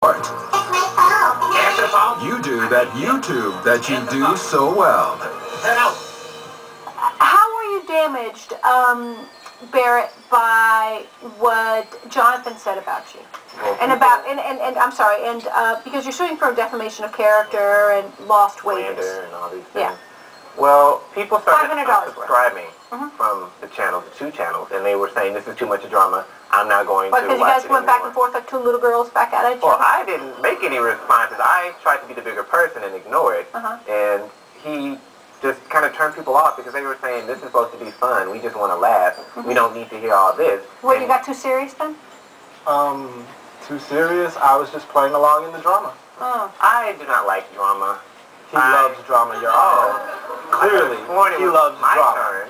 It's my phone. Answer the phone. You do that YouTube that you do so well. How were you damaged, Barrett, by what Jonathan said about you? Well, and about I'm sorry, because you're suing for defamation of character and lost wages. And all these things. Yeah. Well, people started unsubscribing from the channel, the two channels, and they were saying this is too much drama. I'm not going to watch it because you guys went back and forth like two little girls back at each other? Well, I didn't make any responses. I tried to be the bigger person and ignore it. And he just kind of turned people off because they were saying this is supposed to be fun. We just want to laugh. We don't need to hear all this. Well, you got too serious then? Too serious? I was just playing along in the drama. I do not like drama. He loves drama, Your Honor. Clearly, he loves drama.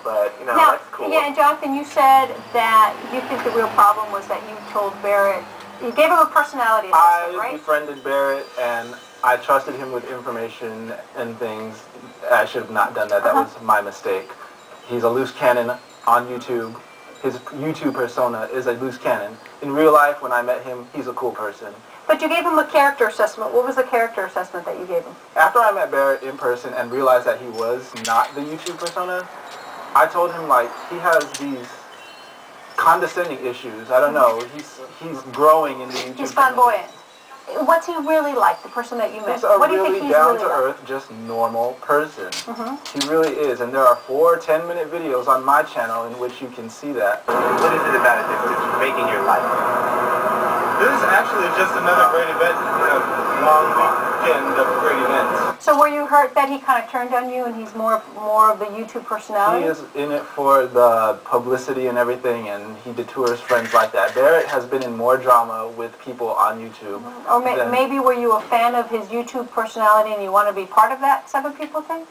But, you know, now, that's cool. Yeah, and Jonathan, you said that you think the real problem was that you told Barrett, you gave him a personality assessment, right? I befriended Barrett, and I trusted him with information and things. I should have not done that. That was my mistake. He's a loose cannon on YouTube. His YouTube persona is a loose cannon. In real life, when I met him, he's a cool person. But you gave him a character assessment. What was the character assessment that you gave him? After I met Barrett in person and realized that he was not the YouTube persona, I told him, like, he has these condescending issues. I don't know. He's growing in the YouTube. He's flamboyant. What's he really like, the person that you met? He's a what do you really think he's down-to-earth, just normal person. He really is. And there are 4 10-minute videos on my channel in which you can see that. What is it about it that's making your life? This is actually just another great event, long weekend of great events. So were you hurt that he kind of turned on you and he's more of the YouTube personality? He is in it for the publicity and everything, and he detours friends like that. Barrett has been in more drama with people on YouTube. Or maybe were you a fan of his YouTube personality and you want to be part of that 7 people thing?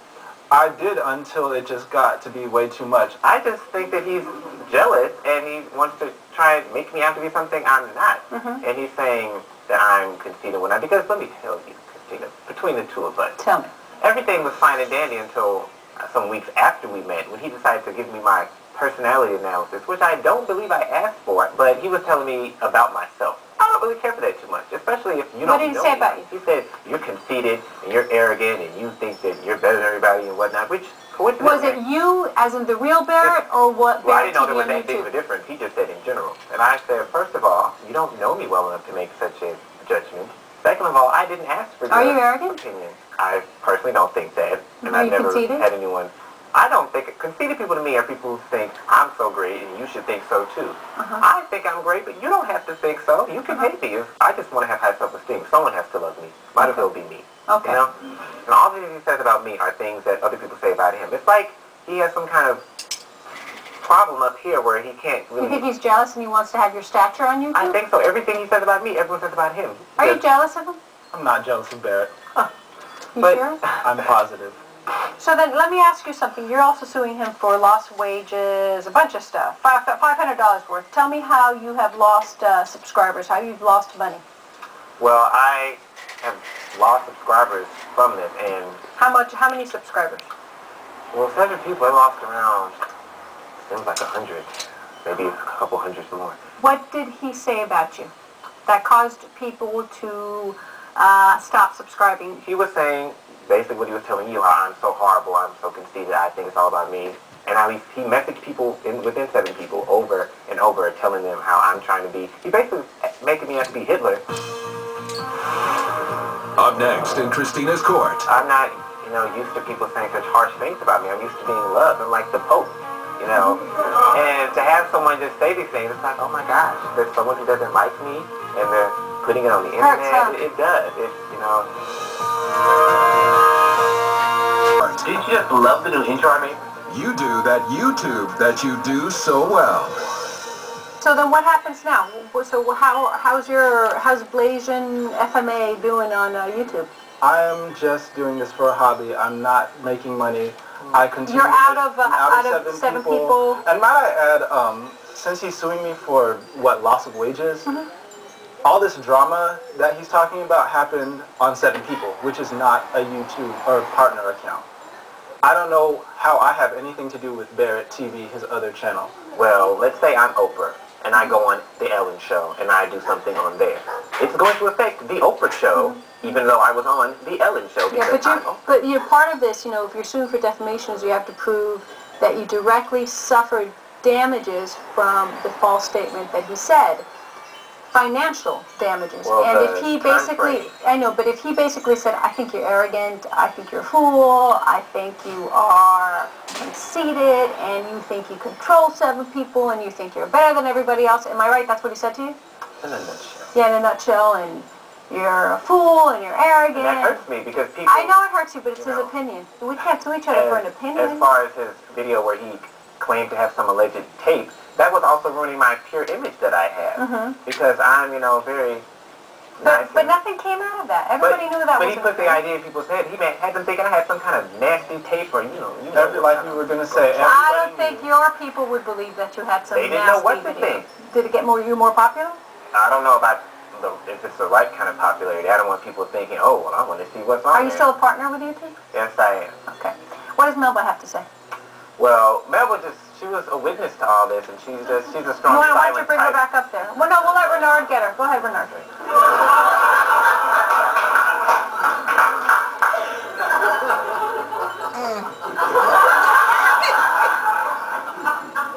I did until it just got to be way too much. I just think that he's jealous and he wants to try and make me out to be something I'm not. And he's saying that I'm conceited when because let me tell you, Cristina, between the two of us, tell me. Everything was fine and dandy until some weeks after we met when he decided to give me my personality analysis, which I don't believe I asked for, but he was telling me about myself. I don't really care for that too much, especially if you don't know me. What did he say about you? He said, you're conceited, and you're arrogant, and you think that you're better than everybody and whatnot, which coincidentally... Was it you, as in the real Barrett, or what Well, Barrett I didn't know there TV was that big of a difference. He just said in general. And I said, first of all, you don't know me well enough to make such a judgment. Second of all, I didn't ask for your opinion. I personally don't think that, and I've never had anyone... I don't think, conceited people to me are people who think, I'm so great and you should think so too. I think I'm great, but you don't have to think so. You can hate me. I just want to have high self-esteem. Someone has to love me. Might as well be me. Okay. You know? And all the things he says about me are things that other people say about him. It's like he has some kind of problem up here where he can't really... You think he's jealous and he wants to have your stature on YouTube? I think so. Everything he says about me, everyone says about him. Are you jealous of him? I'm not jealous of Barrett. You sure? I'm positive. So then, let me ask you something. You're also suing him for lost wages, a bunch of stuff, $500 worth. Tell me how you have lost subscribers, how you've lost money. Well, I have lost subscribers from this, and... How many subscribers? Well, 7 people, I lost around, seems like 100, maybe a couple hundreds more. What did he say about you that caused people to stop subscribing? He was saying... basically what he was telling you, how I'm so horrible, I'm so conceited, I think it's all about me. And how he messaged people within 7 people over and over, telling them how I'm trying to be. He basically making me have to be Hitler. Up next in Cristina's court. I'm not, used to people saying such harsh things about me. I'm used to being loved. I'm like the Pope, And to have someone just say these things, it's like, oh my gosh, there's someone who doesn't like me, and they're putting it on the internet. It does. Did you just love the new intro I made? You do that YouTube that you do so well. So then what happens now? So how's BlasianFMA doing on YouTube? I'm just doing this for a hobby. I'm not making money. I continue. You're out of 7 people. And might I add, since he's suing me for loss of wages, all this drama that he's talking about happened on 7 people, which is not a YouTube or partner account. I don't know how I have anything to do with BarrettTV, his other channel. Well, let's say I'm Oprah. and I go on the Ellen Show, and I do something on there. It's going to affect the Oprah Show, even though I was on the Ellen Show. Yeah, but you're part of this, you know, if you're suing for defamations, you have to prove that you directly suffered damages from the false statement that he said. Financial damages. Well, and if he basically, I know, but if he basically said, I think you're arrogant, I think you're a fool, I think you are conceited, and you think you control 7 people, and you think you're better than everybody else, am I right? That's what he said to you? In a nutshell. Yeah, in a nutshell, and you're a fool, and you're arrogant. And that hurts me, because people... I know it hurts you, but it's his opinion. We can't sue each other for an opinion. As far as his video where he claimed to have some alleged tape, that was also ruining my pure image that I have. Because I'm, you know, very nice. But nothing came out of that. Everybody knew that was. But he put the idea in people's head. He had them thinking I had some kind of nasty tape, or, you know like you were going to say. I don't think your people would believe that you had some nasty video. They didn't know what to think. Did it get you more popular? I don't know about if it's the right kind of popularity. I don't want people thinking, oh, well, I want to see what's on Are you still a partner with YouTube? Yes, I am. Okay. What does Melba have to say? Well, Melba she was a witness to all this, and she's a strong, silent Why don't you bring her back up there? Well, no, we'll let Renard get her. Go ahead, Renard.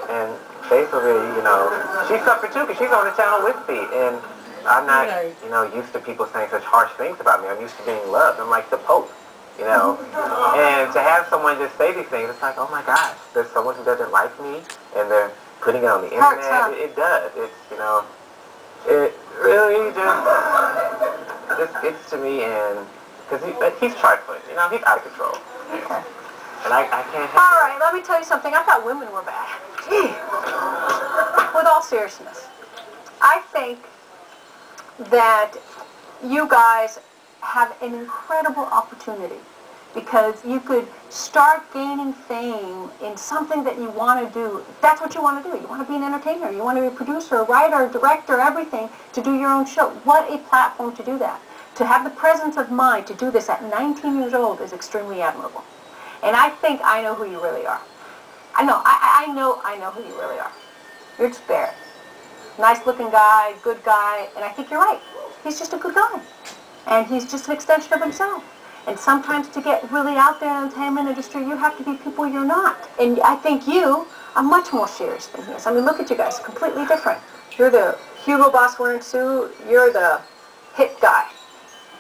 And basically, you know, she suffered too, because she's on the channel with me, and I'm not, you know, used to people saying such harsh things about me. I'm used to being loved. I'm like the Pope. You know, and to have someone just say these things, it's like, oh my gosh, there's someone who doesn't like me, and they're putting it on the internet. Huh? It does. It's, you know, it really just gets to me, and because he's trifling, you know, he's out of control. Okay. And I can't help All right, let me tell you something. I thought women were bad. With all seriousness, I think that you guys have an incredible opportunity, because you could start gaining fame in something that you want to do. That's what you want to do. You want to be an entertainer. You want to be a producer, a writer, a director, everything, to do your own show. What a platform to do that. To have the presence of mind to do this at 19 years old is extremely admirable. And I think I know who you really are. I know who you really are. You're just Barrett. Nice looking guy, good guy, and I think you're right. He's just a good guy. And he's just an extension of himself. And sometimes to get really out there in the entertainment industry, you have to be people you're not. And I think you are much more serious than he is. I mean, look at you guys, completely different. You're the Hugo Boss wearing suit, you're the hit guy.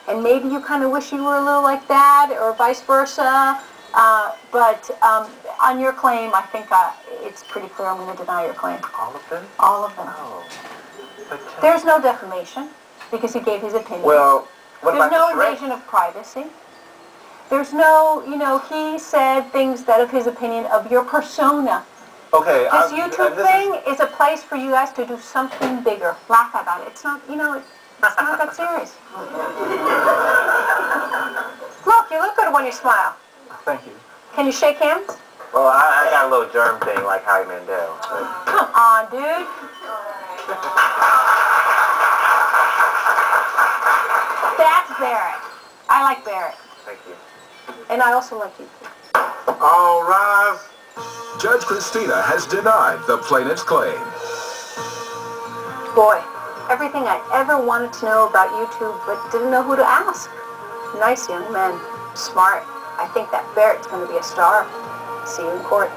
And maybe you kind of wish you were a little like that, or vice versa. But on your claim, I think it's pretty clear I'm going to deny your claim. All of them? All of them. Oh. There's no defamation, because he gave his opinion. Well, there's no invasion of privacy. There's no, you know, he said things that of his opinion of your persona. Okay. This YouTube thing is a place for you guys to do something bigger. Laugh about it. It's not, you know, it's not that serious. Look, you look good when you smile. Thank you. Can you shake hands? Well, I got a little germ thing like Howie Mandel. Come on, dude. That's Barrett. I like Barrett. Thank you. And I also like you. All rise. Judge Cristina has denied the plaintiff's claim. Boy, everything I ever wanted to know about YouTube, but didn't know who to ask. Nice young man. Smart. I think that Barrett's going to be a star. See you in court.